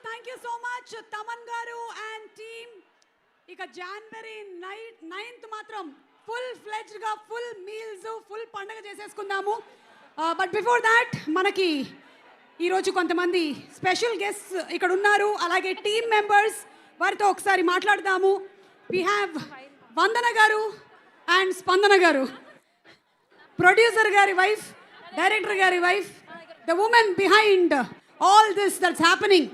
Thank you so much Thaman గారు and team. ఇక జనవరి 9th మాత్రం ఫుల్ ఫ్లెడ్జ్డ్గా ఫుల్ మీల్స్ ఫుల్ పండుగ చేసేసుకుందాము. బట్ బిఫోర్ దాట్ మనకి ఈరోజు కొంతమంది స్పెషల్ గెస్ట్స్ ఇక్కడ ఉన్నారు, అలాగే టీమ్ మెంబర్స్, వారితో ఒకసారి మాట్లాడదాము. వి హ్యావ్ వందన గారు అండ్ స్పందన గారు, ప్రొడ్యూసర్ గారి వైఫ్, డైరెక్టర్ గారి wife, the women behind all this that's happening.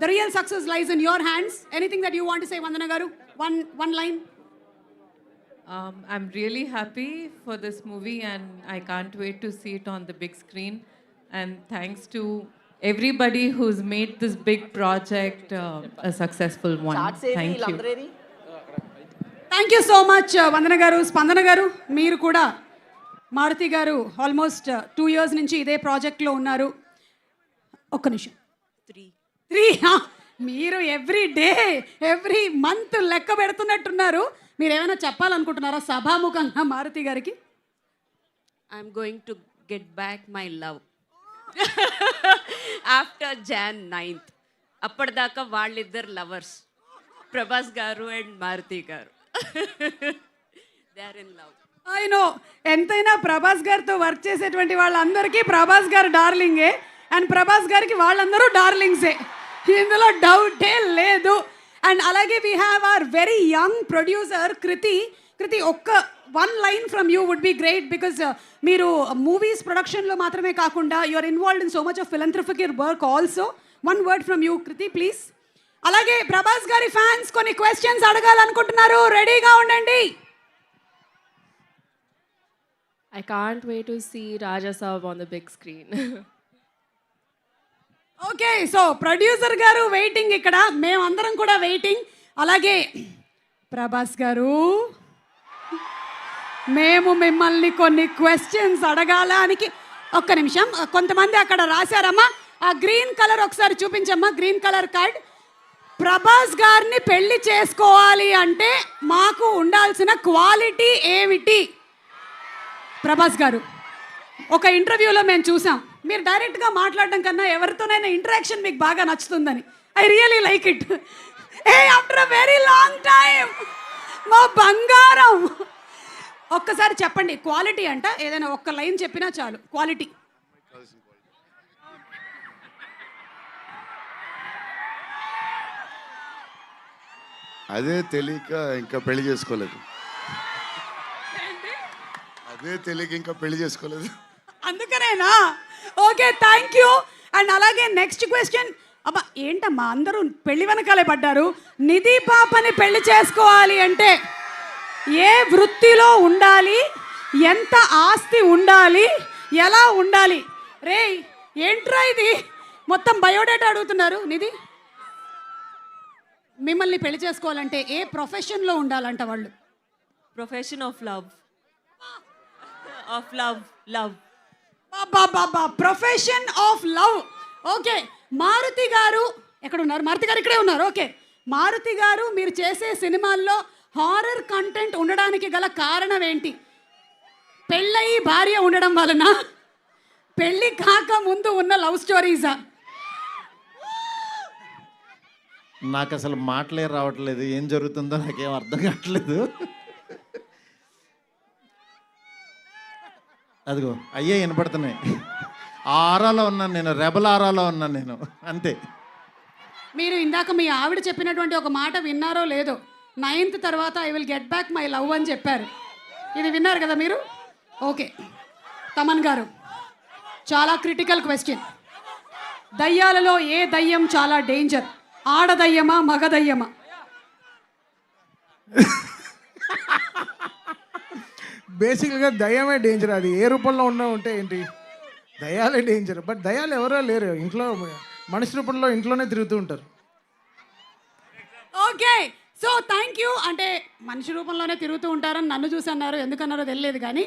The real success lies in your hands. Anything that you want to say, Vandana garu? One line. I'm really happy for this movie and I can't wait to see it on the big screen. And thanks to everybody who's made this big project a successful one. Thank you. Thank you so much, Vandana garu. Spandana garu, మీరు కూడా మారుతి గారు almost 2 years నుంచి ఇదే ప్రాజెక్ట్లో ఉన్నారు. ఒక్క నిమిషం, 3 మీరు ఎవ్రీ డే ఎవ్రీ మంత్ లెక్క పెడుతున్నట్టున్నారు. మీరు ఏమైనా చెప్పాలనుకుంటున్నారా సభాముఖంగా మారుతి గారికి? I'm going to get back my love after Jan 9th. అప్పటిదాకా వాళ్ళిద్దరు లవర్స్, ప్రభాస్ గారు అండ్ మారుతి గారు. They are in love. I know, ఎంతైనా ప్రభాస్ గారితో వర్క్ చేసేటువంటి వాళ్ళందరికీ ప్రభాస్ గారు డార్లింగే, అండ్ ప్రభాస్ గారికి వాళ్ళందరూ డార్లింగ్సే, ఇందులో డౌటే లేదు. అండ్ అలాగే we have our very young producer Kriti. ఒక్క one line from you would be great, because మీరు మూవీస్ ప్రొడక్షన్లో మాత్రమే కాకుండా you are involved in so much of philanthropic work also. One word from you Kriti please. అలాగే ప్రభాస్ గారి fans కొన్ని questions అడగాలనుకుంటున్నారు, రెడీగా ఉండండి. I can't wait to see Raja Saab on the big screen. Okay, so producer గారు waiting, ఇక్కడ మేమందరం కూడా waiting. అలాగే ప్రభాస్ గారు, మేము మిమ్మల్ని కొన్ని క్వశ్చన్స్ అడగాలానికి. ఒక్క నిమిషం, కొంతమంది అక్కడ రాశారమ్మా, ఆ గ్రీన్ కలర్ ఒకసారి చూపించమ్మా, గ్రీన్ కలర్ కార్డ్. ప్రభాస్ గారిని పెళ్లి చేసుకోవాలి అంటే మాకు ఉండాల్సిన క్వాలిటీ ఏమిటి? ప్రభాస్ గారు, ఒక ఇంటర్వ్యూలో మేము చూసాం, మీరు డైరెక్ట్గా మాట్లాడడం కన్నా ఎవరితోనైనా ఇంటరాక్షన్ మీకు బాగా నచ్చుతుందని. I really like it. After a very long time మా బంగారం, ఒక్కసారి చెప్పండి క్వాలిటీ అంట, ఏదైనా ఒక్క లైన్ చెప్పినా చాలు. క్వాలిటీ. అదే తెలియక ఇంకా పెళ్లి చేసుకోలేదు. అదే తెలియక ఇంకా పెళ్లి చేసుకోలేదు, అందుకనేనా? Okay, thank you. అండ్ అలాగే నెక్స్ట్ క్వశ్చన్. అబ్బా ఏంటమ్మా అందరూ పెళ్లి వెనకాలే పడ్డారు. నిధి పాపని పెళ్లి చేసుకోవాలి అంటే ఏ వృత్తిలో ఉండాలి, ఎంత ఆస్తి ఉండాలి, ఎలా ఉండాలి? రే ఏంట్రా ఇది, మొత్తం బయోడేటా అడుగుతున్నారు. నిధి, మిమ్మల్ని పెళ్లి చేసుకోవాలంటే ఏ ప్రొఫెషన్లో ఉండాలంట వాళ్ళు? Profession of love. Of love. Love. బాబా, profession of love. Okay, Maruthi గారు ఎక్కడ ఉన్నారు? మారుతి గారు ఇక్కడే ఉన్నారు. ఓకే, మారుతి గారు, మీరు చేసే సినిమాల్లో హారర్ కంటెంట్ ఉండడానికి గల కారణం ఏంటి? పెళ్ళయి భార్య ఉండడం వలన, పెళ్ళి కాక ముందు ఉన్న లవ్ స్టోరీసా? నాకు అసలు మాటలే రావట్లేదు, ఏం జరుగుతుందో నాకేం అర్థం కావట్లేదు. అదిగో అయ్యే వినపడుతున్నాయి. ఆరాలో ఉన్నాను నేను, రెబల్ ఆరాలో ఉన్నాను నేను, అంతే. మీరు ఇందాక మీ ఆవిడ చెప్పినటువంటి ఒక మాట విన్నారో లేదో, 9th తర్వాత I will get back my love అని చెప్పారు. ఇది విన్నారు కదా మీరు? ఓకే, తమన్ గారు, చాలా క్రిటికల్ క్వశ్చన్. దయ్యాలలో ఏ దయ్యం చాలా డేంజర్? ఆడదయ్యమా, మగ దయ్యమా? బేసిక్గా దయ్యమే డేంజర్. అది ఏ రూపంలో ఉంటే ఏంటి, దయ్యాలే డేంజర్. బట్ దయ్యాలు ఎవరో లేరు, ఇంట్లో మనిషి రూపంలో ఇంట్లోనే తిరుగుతూ ఉంటారు. Okay, so thank you. అంటే మనిషి రూపంలోనే తిరుగుతూ ఉంటారని నన్ను చూసి అన్నారు, ఎందుకన్నారో తెలియదు. కానీ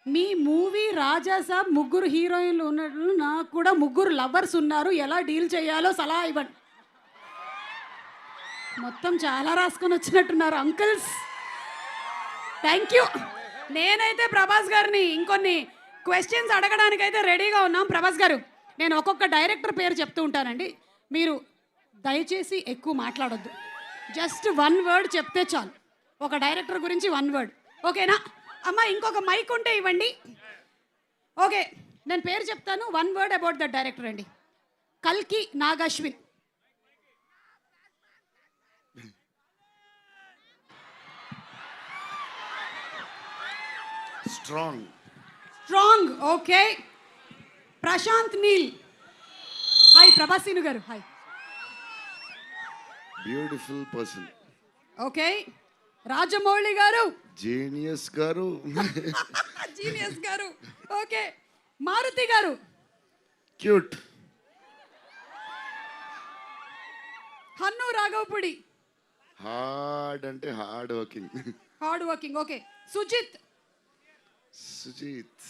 మీ మూవీ రాజా సాబ్ 3 హీరోయిన్లు ఉన్నట్లు, నాకు కూడా 3 లవర్స్ ఉన్నారు, ఎలా డీల్ చేయాలో సలహా ఇవ్వండి. మొత్తం చాలా రాసుకొని వచ్చినట్టున్నారు అంకుల్స్. Thank you. నేనైతే ప్రభాస్ గారిని ఇంకొన్ని క్వశ్చన్స్ అడగడానికైతే రెడీగా ఉన్నాం. ప్రభాస్ గారు, నేను ఒక్కొక్క డైరెక్టర్ పేరు చెప్తూ ఉంటానండి, మీరు దయచేసి ఎక్కువ మాట్లాడొద్దు. జస్ట్ 1 వర్డ్ చెప్తే చాలు. ఒక డైరెక్టర్ గురించి 1 వర్డ్, ఓకేనా? అమ్మ ఇంకొక మైక్ ఉంటే ఇవ్వండి. ఓకే, నేను పేరు చెప్తాను. 1 వర్డ్ అబౌట్ ద డైరెక్టర్ అండి. కల్కి Nag Ashwin. Strong. Strong, okay. Prashanth Neel. Hi ప్రభాసీను garu. Hi. Beautiful person. Okay. Rajamouli garu. Genius garu. Genius garu. Okay. Maruthi garu. Cute. Hanu Raghavapudi. Hard అంటే hard working. Hard working, okay. Sujeeth. Sujeeth.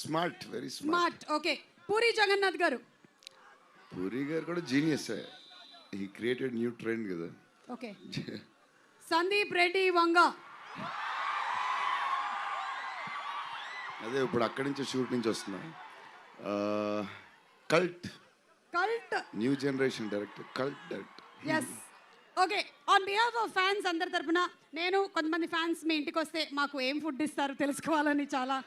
Smart, very smart. Smart, okay. Puri Jagannadh garu. Puri garu కూడా genius. He created new trend కదా. Okay. Sandeep Reddy Vanga. అదే ఇప్పుడు అక్కడి నుంచి షూట్ నుంచి వస్తున్నా. Cult. Cult. New generation director, cult director. Yes. Okay, on behalf of fans అందరి తరపున నేను కొంతమంది ఫ్యాన్స్ మీ ఇంటికి వస్తే మాకు ఏం ఫుడ్ ఇస్తారు తెలుసుకోవాలని చాలా.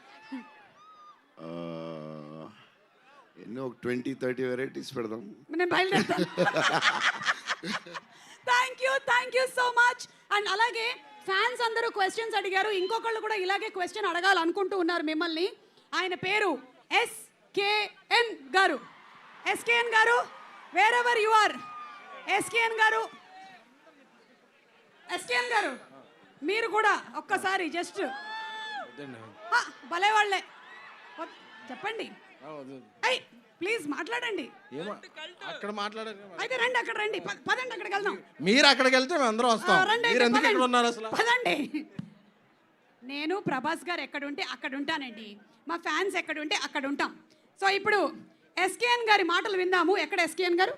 ఎన్నో ఒక 20-30 వెరైటీస్ పెడదాం. నేను బయలుదేరుతాను. Thank you so much. And అలాగే ఫ్యాన్స్ అందరూ క్వశ్చన్స్ అడిగారు. ఇంకొకళ్ళు కూడా ఇలాగే క్వశ్చన్ అడగాలనుకుంటూ ఉన్నారు మిమ్మల్ని. ఆయన పేరు SKN గారు. SKN గారు, wherever you are. SKN గారు, SKN గారు మీరు కూడా ఒక్కసారి జస్ట్ భలే వాళ్ళే చెప్పండి. అయ్ ప్లీజ్ మాట్లాడండి. అక్కడ మాట్లాడారు. అయితే రండి, అక్కడ రండి. పదండి, అక్కడికి వెళ్దాం. మీరు అక్కడికి వెళ్తే మేము అందరం వస్తాం. రండి, మీరు ఎందుకు ఇక్కడ పదండి. ఉన్నారు అసలు? పదండి. నేను ప్రభాస్ గారు ఎక్కడ ఉంటే అక్కడ ఉంటానండి. మా ఫ్యాన్స్ ఎక్కడ ఉంటే అక్కడ ఉంటాం. సో ఇప్పుడు SKN గారి మాటలు విందాము. ఎక్కడ SKN గారు?